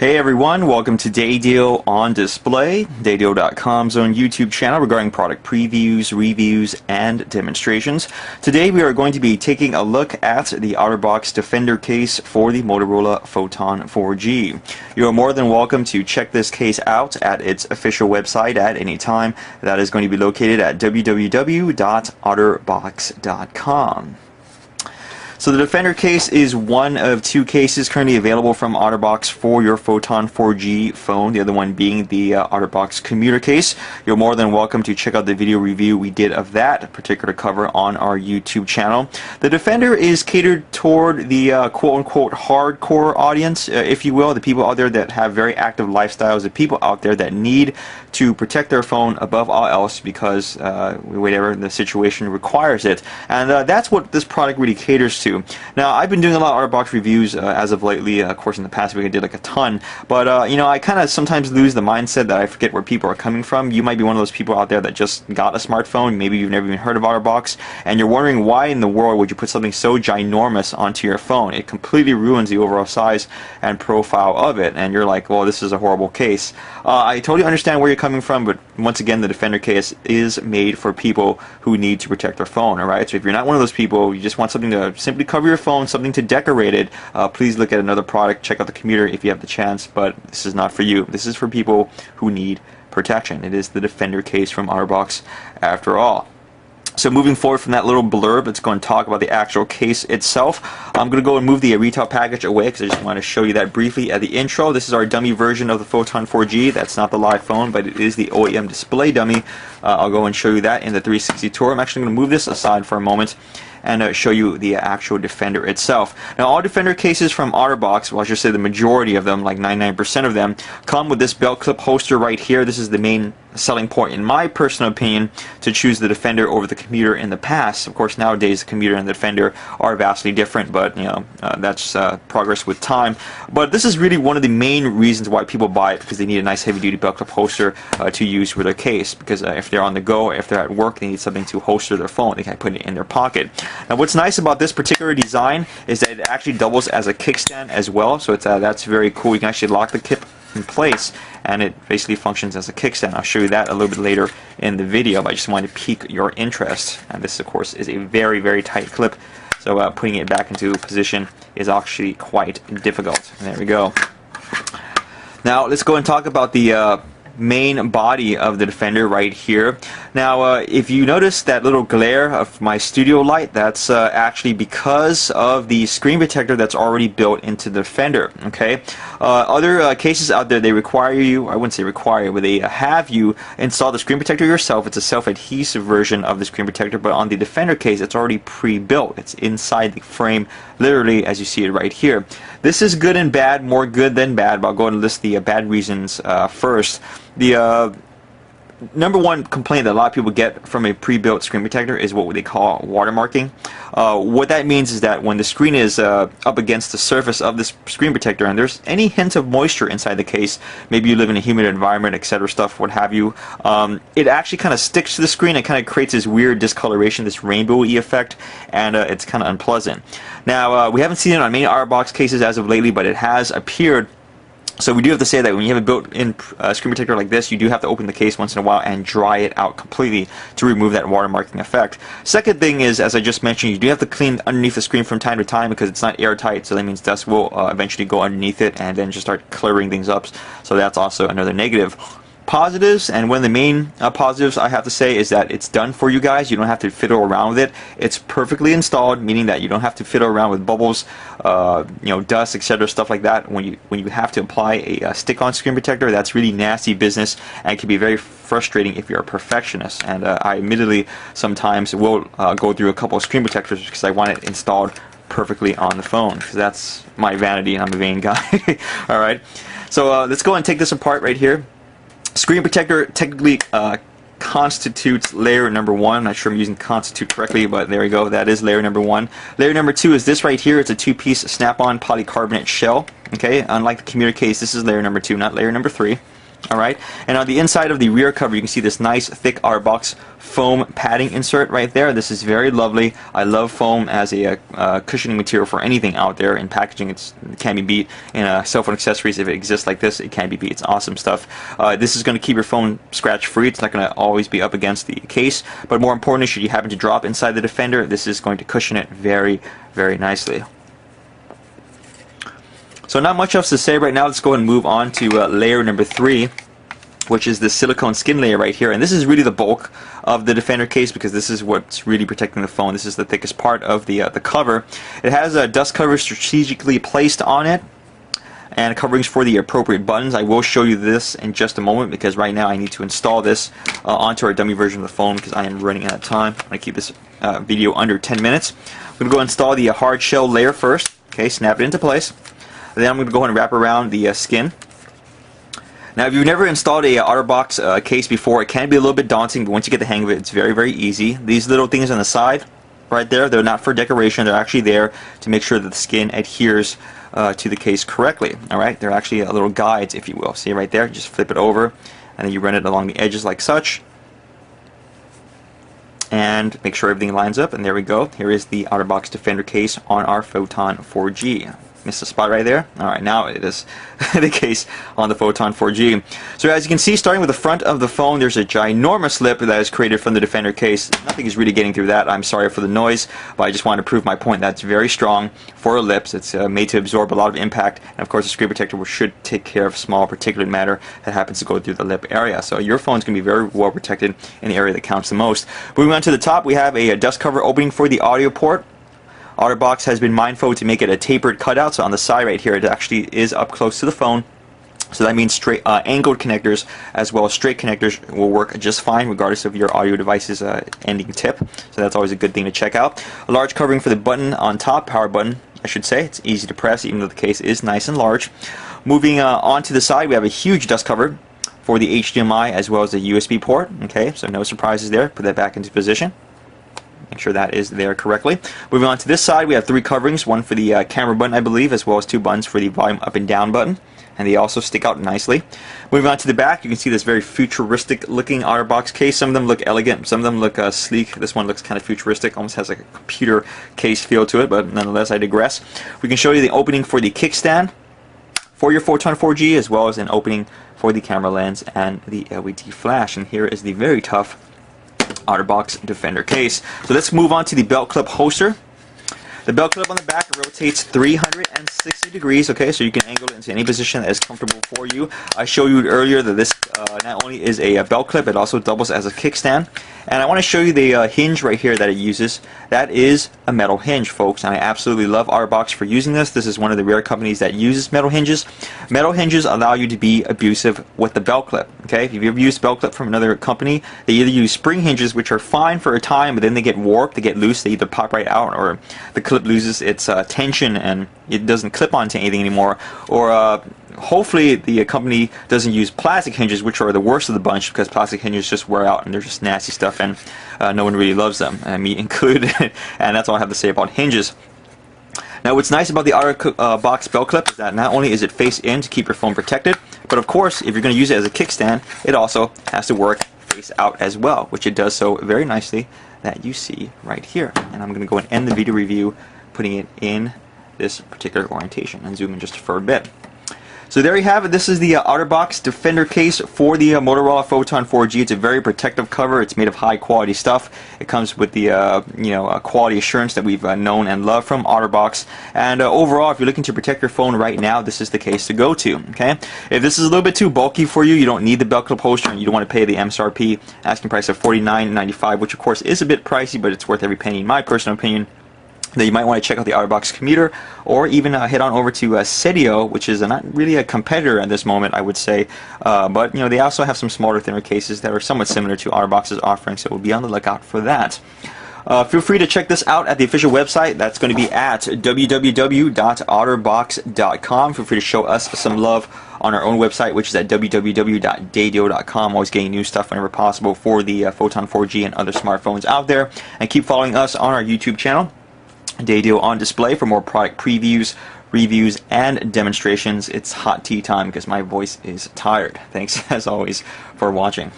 Hey everyone, welcome to Day Deal on Display, daydeal.com's own YouTube channel regarding product previews, reviews, and demonstrations. Today we are going to be taking a look at the Otterbox Defender case for the Motorola Photon 4G. You are more than welcome to check this case out at its official website at any time. That is going to be located at www.otterbox.com. So the Defender case is one of two cases currently available from Otterbox for your Photon 4G phone, the other one being the Otterbox commuter case. You're more than welcome to check out the video review we did of that particular cover on our YouTube channel. The Defender is catered toward the quote-unquote hardcore audience, if you will, the people out there that have very active lifestyles, the people out there that need to protect their phone above all else because whatever the situation requires it. And that's what this product really caters to. Now, I've been doing a lot of Otterbox reviews as of lately. Of course, in the past week I did like a ton. But, you know, I kind of sometimes lose the mindset that I forget where people are coming from. You might be one of those people out there that just got a smartphone. Maybe you've never even heard of Otterbox. And you're wondering why in the world would you put something so ginormous onto your phone. It completely ruins the overall size and profile of it. And you're like, well, this is a horrible case. I totally understand where you're coming from, but once again, the Defender case is made for people who need to protect their phone, alright? So if you're not one of those people, you just want something to simply cover your phone, something to decorate it, please look at another product, check out the commuter if you have the chance, but this is not for you. This is for people who need protection. It is the Defender case from Otterbox after all. So moving forward from that little blurb, let's go and talk about the actual case itself. I'm going to go and move the retail package away because I just want to show you that briefly at the intro. This is our dummy version of the Photon 4G. That's not the live phone, but it is the OEM display dummy. I'll go and show you that in the 360 tour. I'm actually going to move this aside for a moment and show you the actual Defender itself. Now, all Defender cases from Otterbox, well, I should say the majority of them, like 99% of them, come with this belt clip holster right here. This is the main selling point, in my personal opinion, to choose the Defender over the commuter in the past. Of course, nowadays the commuter and the Defender are vastly different, but you know, that's progress with time. But this is really one of the main reasons why people buy it, because they need a nice heavy-duty belt clip holster to use with their case. Because if they're on the go, if they're at work, they need something to holster their phone. They can't put it in their pocket. Now, what's nice about this particular design is that it actually doubles as a kickstand as well. So it's that's very cool. You can actually lock the clip in place, and it basically functions as a kickstand. I'll show you that a little bit later in the video, but I just wanted to pique your interest. And this, of course, is a very, very tight clip, so putting it back into position is actually quite difficult. And there we go. Now, let's go and talk about the main body of the Defender right here. Now, if you notice that little glare of my studio light, that's actually because of the screen protector that's already built into the Defender. Okay, other cases out there, they require you, I wouldn't say require, but they have you install the screen protector yourself. It's a self-adhesive version of the screen protector, but on the Defender case, it's already pre-built. It's inside the frame, literally, as you see it right here. This is good and bad, more good than bad, but I'll go and list the bad reasons first. The number one complaint that a lot of people get from a pre-built screen protector is what they call watermarking. What that means is that when the screen is up against the surface of this screen protector and there's any hint of moisture inside the case, maybe you live in a humid environment, etc., stuff, what have you, it actually kind of sticks to the screen and kind of creates this weird discoloration, this rainbow-y effect, and it's kind of unpleasant. Now, we haven't seen it on many Otterbox cases as of lately, but it has appeared. So we do have to say that when you have a built-in screen protector like this, you do have to open the case once in a while and dry it out completely to remove that watermarking effect. Second thing is, as I just mentioned, you do have to clean underneath the screen from time to time because it's not airtight, so that means dust will eventually go underneath it and then just start clearing things up. So that's also another negative. Positives, and one of the main positives I have to say is that it's done for you guys. You don't have to fiddle around with it. It's perfectly installed, meaning that you don't have to fiddle around with bubbles, you know, dust, etc., stuff like that. When you have to apply a stick-on screen protector, that's really nasty business and can be very frustrating if you're a perfectionist. And I admittedly sometimes will go through a couple of screen protectors because I want it installed perfectly on the phone, because that's my vanity and I'm a vain guy. All right, so let's go and take this apart right here. Screen protector technically constitutes layer number one. I'm not sure I'm using constitute correctly, but there we go. That is layer number one. Layer number two is this right here. It's a two-piece snap-on polycarbonate shell. Okay, unlike the commuter case, this is layer number two, not layer number three. Alright, and on the inside of the rear cover you can see this nice thick Otterbox foam padding insert right there. This is very lovely. I love foam as a cushioning material for anything out there. In packaging, it can't be beat. In cell phone accessories, if it exists like this, it can't be beat. It's awesome stuff. This is going to keep your phone scratch free. It's not going to always be up against the case, but more importantly, should you happen to drop inside the Defender, this is going to cushion it very, very nicely. So not much else to say right now. Let's go ahead and move on to layer number 3, which is the silicone skin layer right here. And this is really the bulk of the Defender case because this is what's really protecting the phone. This is the thickest part of the cover. It has a dust cover strategically placed on it and coverings for the appropriate buttons. I will show you this in just a moment because right now I need to install this onto our dummy version of the phone because I am running out of time. I'm going to keep this video under 10 minutes. I'm going to go install the hard shell layer first. Okay, snap it into place. Then I'm going to go ahead and wrap around the skin. Now, if you've never installed a Otterbox case before, it can be a little bit daunting, but once you get the hang of it, it's very, very easy. These little things on the side, right there, they're not for decoration. They're actually there to make sure that the skin adheres to the case correctly. All right, they're actually little guides, if you will. See right there? Just flip it over, and then you run it along the edges like such, and make sure everything lines up. And there we go. Here is the Otterbox Defender case on our Photon 4G. Missed a spot right there. Alright, now it is the case on the Photon 4G. So as you can see, starting with the front of the phone, there's a ginormous lip that is created from the Defender case. Nothing is really getting through that. I'm sorry for the noise, but I just want to prove my point. That's very strong for lips. It's made to absorb a lot of impact, and of course the screen protector should take care of small particulate matter that happens to go through the lip area. So your phone's going to be very well protected in the area that counts the most. Moving on to the top, we have a dust cover opening for the audio port. Otterbox has been mindful to make it a tapered cutout, so on the side right here it actually is up close to the phone. So that means straight angled connectors as well as straight connectors will work just fine regardless of your audio device's ending tip. So that's always a good thing to check out. A large covering for the button on top, power button I should say. It's easy to press even though the case is nice and large. Moving on to the side, we have a huge dust cover for the HDMI as well as the USB port. Okay, so no surprises there. Put that back into position. Make sure that is there correctly. Moving on to this side, we have 3 coverings, one for the camera button I believe, as well as 2 buttons for the volume up and down button, and they also stick out nicely. Moving on to the back, you can see this very futuristic looking Otterbox case. Some of them look elegant, some of them look sleek. This one looks kind of futuristic, almost has like a computer case feel to it, but nonetheless I digress. We can show you the opening for the kickstand for your Photon 4G, as well as an opening for the camera lens and the LED flash. And here is the very tough Otterbox Defender case. So let's move on to the belt clip holster. The belt clip on the back rotates 360 degrees, okay, so you can angle it into any position that is comfortable for you. I showed you earlier that this not only is a belt clip, it also doubles as a kickstand. And I want to show you the hinge right here that it uses. That is a metal hinge, folks, and I absolutely love Otterbox for using this. This is one of the rare companies that uses metal hinges. Metal hinges allow you to be abusive with the belt clip, okay? If you've ever used belt clip from another company, they either use spring hinges, which are fine for a time, but then they get warped, they get loose, they either pop right out, or the clip loses its tension and it doesn't clip onto anything anymore, or hopefully the company doesn't use plastic hinges, which are the worst of the bunch because plastic hinges just wear out and they're just nasty stuff, and no one really loves them, me included. And that's all I have to say about hinges. Now what's nice about the Otterbox belt clip is that not only is it face in to keep your phone protected, but of course if you're going to use it as a kickstand, it also has to work face out as well, which it does so very nicely that you see right here. And I'm going to go and end the video review putting it in this particular orientation and zoom in just for a bit. So there you have it. This is the Otterbox Defender case for the Motorola Photon 4G. It's a very protective cover. It's made of high quality stuff. It comes with the quality assurance that we've known and loved from Otterbox. And overall, if you're looking to protect your phone right now, this is the case to go to. Okay. If this is a little bit too bulky for you, you don't need the belt clip holster, and you don't want to pay the MSRP asking price of $49.95, which of course is a bit pricey, but it's worth every penny in my personal opinion. Then you might want to check out the Otterbox commuter, or even head on over to Sedio, which is not really a competitor at this moment, I would say. But they also have some smaller, thinner cases that are somewhat similar to Otterbox's offering, so we'll be on the lookout for that. Feel free to check this out at the official website. That's going to be at www.otterbox.com. Feel free to show us some love on our own website, which is at www.dadio.com. Always getting new stuff whenever possible for the Photon 4G and other smartphones out there. And keep following us on our YouTube channel, Dadio on Display, for more product previews, reviews and demonstrations. It's hot tea time because my voice is tired. Thanks as always for watching.